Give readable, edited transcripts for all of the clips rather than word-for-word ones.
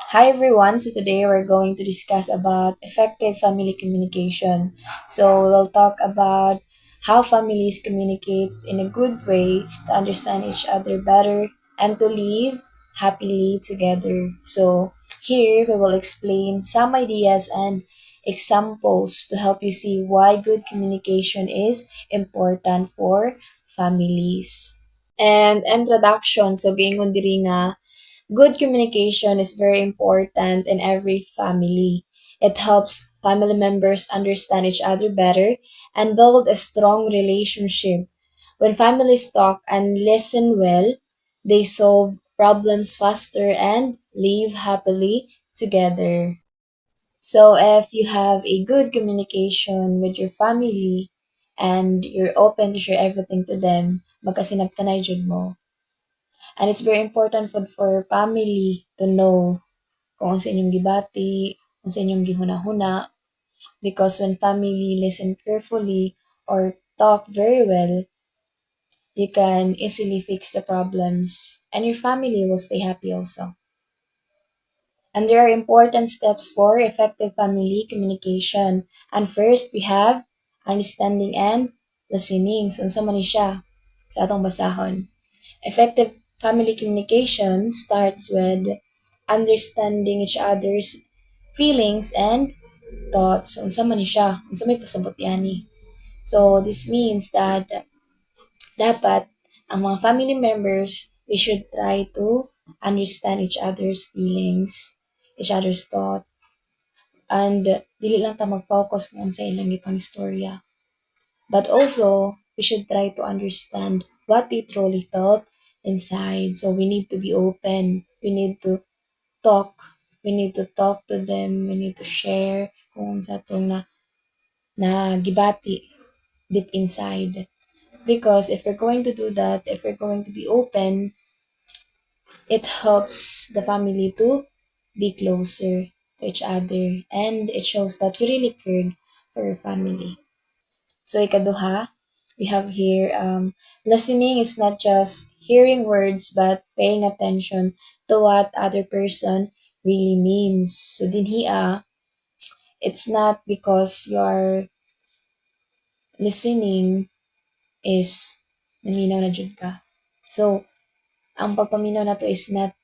Hi everyone. So today we're going to discuss about effective family communication. So we'll talk about how families communicate in a good way to understand each other better and to live happily together. So here we will explain some ideas and examples to help you see why good communication is important for families. And introduction, so gaingon diri nga good communication is very important in every family. It helps family members understand each other better and build a strong relationship. When families talk and listen well, they solve problems faster and live happily together. So if you have a good communication with your family and you're open to share everything to them, magkasinabtanay jud mo. And it's very important for family to know kung ano sa inyong gibati, kung sa inyong gihuna-huna, because when family listen carefully or talk very well, you can easily fix the problems and your family will stay happy also. And there are important steps for effective family communication. And first, we have understanding and listening. So, unsa man ni siya sa atong basahon. Effective family communication starts with understanding each other's feelings and thoughts. Unsa man ni siya? Unsa may pasabot yani? So, this means that dapat ang mga family members, we should try to understand each other's feelings, each other's thought, and dili lang ta mag-focus kung sa ilang gipang istorya. But also, we should try to understand what they truly felt inside. So we need to be open. We need to talk. We need to talk to them. We need to share kung sa itong na gibati deep inside. Because if we're going to do that, if we're going to be open, it helps the family to be closer to each other. And it shows that you really cared for your family. So ikaduha, we have here listening is not just hearing words but paying attention to what other person really means. So dinhiya, it's not because you're listening is naminaw na jud ka. So ang pagpaminaw na to is not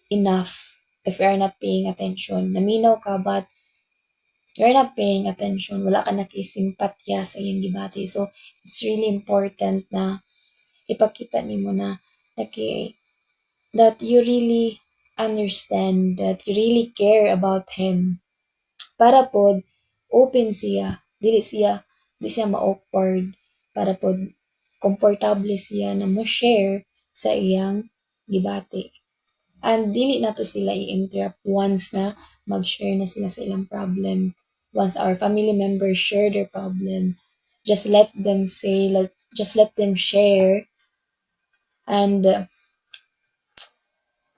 enough if you are not paying attention. Naminaw ka but you're not paying attention. Wala ka nakisimpatya sa iyang gibati. So it's really important na ipakita nimo na okay, that you really understand, that you really care about him. Para pod open siya, di siya ma-awkward. Para pod komportable siya na mo share sa iyang gibati. And dili na to sila i-interrupt once na mag-share na sila sa ilang problem. Once our family members share their problem, just let them say, just let them share. And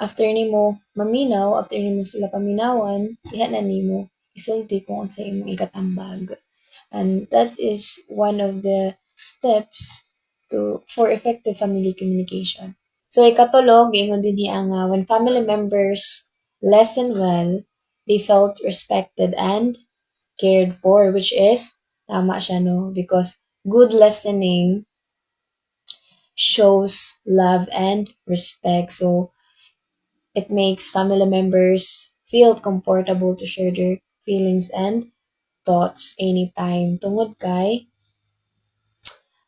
after nimo maminaw, after nimo sila paminawan, diha na nimo isulti kung unsa imong ikatambag. And that is one of the steps to for effective family communication. So ikatulog, ingon din niya nga when family members listen well, they felt respected and cared for, which is tama siya no, because good listening shows love and respect. So it makes family members feel comfortable to share their feelings and thoughts anytime. Tungod kay,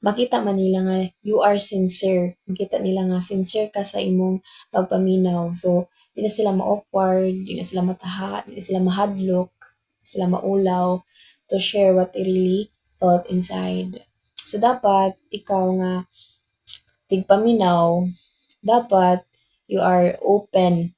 makita man nila nga you are sincere. Makita nila nga sincere ka sa imong pagpaminaw. So, di na sila ma-awkward, di na sila mataha, di na sila mahadlok, di sila maulaw to share what they really felt inside. So, dapat ikaw nga tigpaminaw, dapat you are open,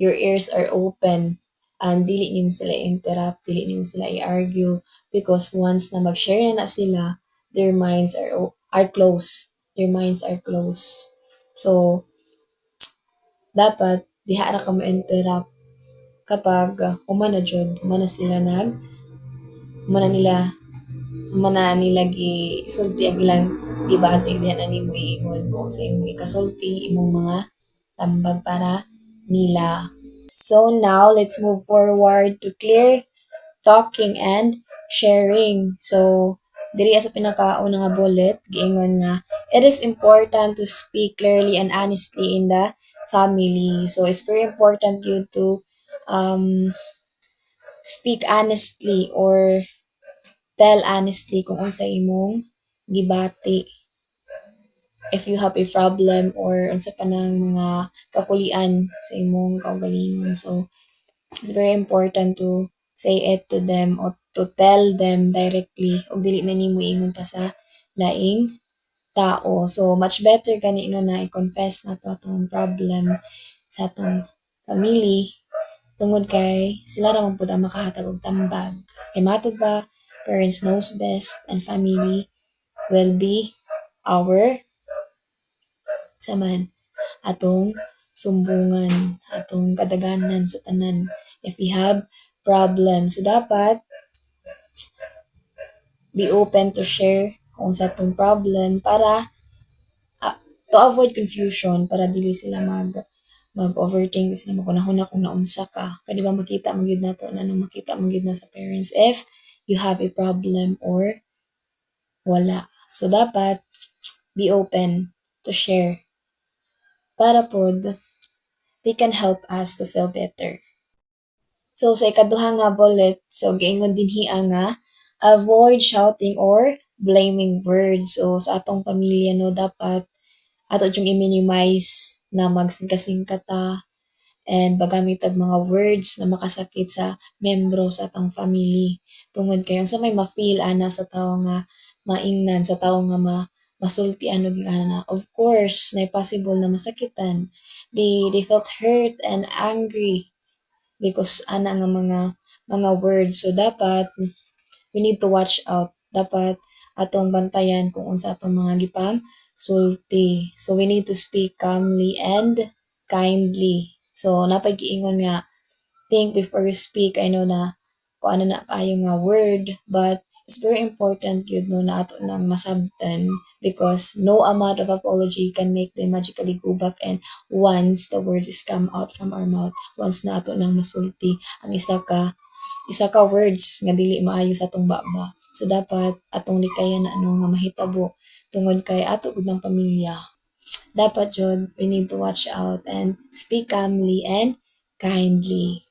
your ears are open, and dili nimo sila interrupt, dili nimo sila i-argue, because once na mag-share na sila, their minds are close. Their minds are close. So, dapat diha ra ka mo-interrupt kapag humana jud, humana sila humana nila, humana nila gisulti ang ilang gibati, diha na nimo iingon mo sa imong ikasulti, imong mga tambag para nila. So now let's move forward to clear talking and sharing. So diri sa pinakauna nga bullet, giingon nga it is important to speak clearly and honestly in the family. So it's very important you to speak honestly or tell honestly kung unsa imong gibati if you have a problem or unsa pa nang mga kakulian sa imong kaugalingon. So it's very important to say it to them or to tell them directly o dili na nimo ingon pa sa laing tao. So much better gani no na i-confess na to atong problem sa atong family tungod kay sila ra man pud ang makahatag og tambag. Kay matod ba parents knows best and family will be our saman atong sumbungan, atong kadaganan sa tanan if we have problems. So dapat be open to share kung sa atong problem para to avoid confusion para dili sila mag-overthink sila magunahuna kung naunsa ka. Kaya di ba makita magyud nato na nung makita magyud na sa parents if you have a problem or wala. So dapat be open to share para pod they can help us to feel better. So sa ikaduha nga bullet, so giingon dinhi nga avoid shouting or blaming words. So sa atong pamilya no dapat ato yung i-minimize na magsingka-singka ta and bagamit og mga words na makasakit sa membro sa atong family. Tungod kay sa may ma-feel ana sa tawo nga maingnan sa tawo nga masulti ano ana. Of course, na possible na masakitan. They felt hurt and angry because ana nga mga words. So dapat we need to watch out. Dapat atong bantayan kung unsa atong mga gipang sulti. So we need to speak calmly and kindly. So napay giingon nga think before you speak. I know na kung ano na kayo nga word, but it's very important yun no na ato nang masabtan because no amount of apology can make them magically go back and once the words is come out from our mouth, once na ato nang masulti ang isa ka words nga dili maayo sa atong baba. So dapat atong likayan na ano nga mahitabo tungod kay ato gud ng pamilya. Dapat jud we need to watch out and speak calmly and kindly.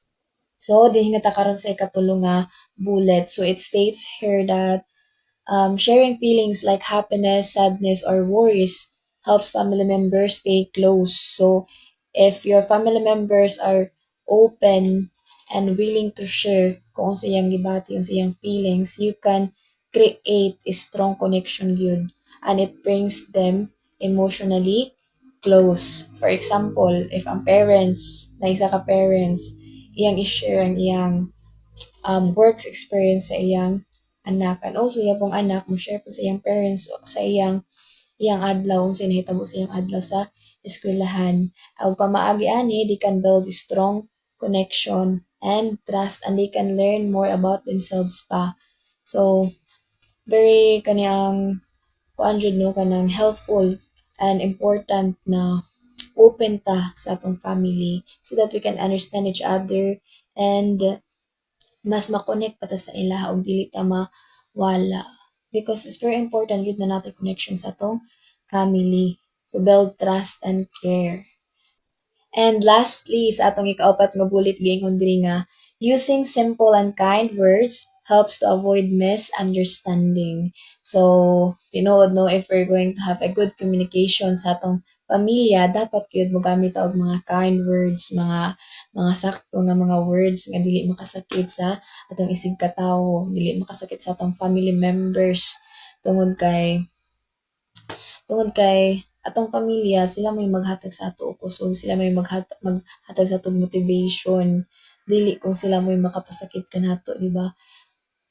So dinhi na ta karon sa ikatulo nga bullet. So it states here that sharing feelings like happiness, sadness, or worries helps family members stay close. So, if your family members are open and willing to share kung sa iyang gibati, kung sa iyang feelings, you can create a strong connection yun. And it brings them emotionally close. For example, if ang parents, na isa ka parents, iyang i-share ang iyang works experience sa iyang anak. And also, yung pong anak, mo share po sa iyang parents o sa iyang adlaw, kung sinahitabo sa iyang adlaw sa eskwelahan. Ang pamaagi ani, they can build a strong connection and trust and they can learn more about themselves pa. So, very kaniyang kuan jud no kanang helpful and important na open ta sa atong family so that we can understand each other and mas makonect pa ta sa ilaha og dili ta mawala. Because it's very important yun na natin connection sa atong family. So build trust and care. And lastly, sa atong ikaapat nga bullet giingon diri nga using simple and kind words helps to avoid misunderstanding. So, tinuod no if we're going to have a good communication sa atong pamilya, dapat gyud mo gamit og mga kind words, mga sakto nga mga words nga dili makasakit sa atong isig katawo, dili makasakit sa atong family members tungod kay atong pamilya sila may maghatag sa ato og kusog, sila may maghatag sa atong motivation dili kung sila may makapasakit kanato, di ba?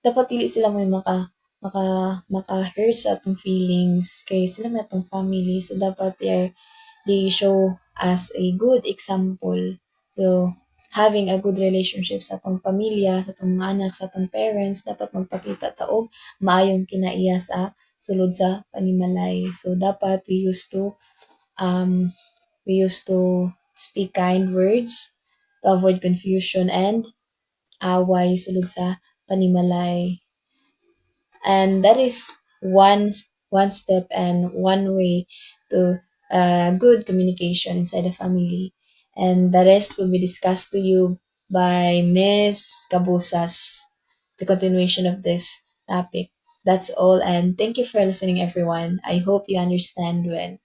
Dapat dili sila may maka maka-hurt sa atong feelings kay sila may atong family, so dapat they show as a good example. So having a good relationship sa atong pamilya, sa atong mga anak, sa atong parents, dapat magpakita ta og maayong kinaiya sa sulod sa panimalay. So dapat um we used to speak kind words to avoid confusion and away sulod sa panimalay. And that is one step and one way to good communication inside the family. And the rest will be discussed to you by Miss Cabusas, the continuation of this topic. That's all, and thank you for listening, everyone. I hope you understand well.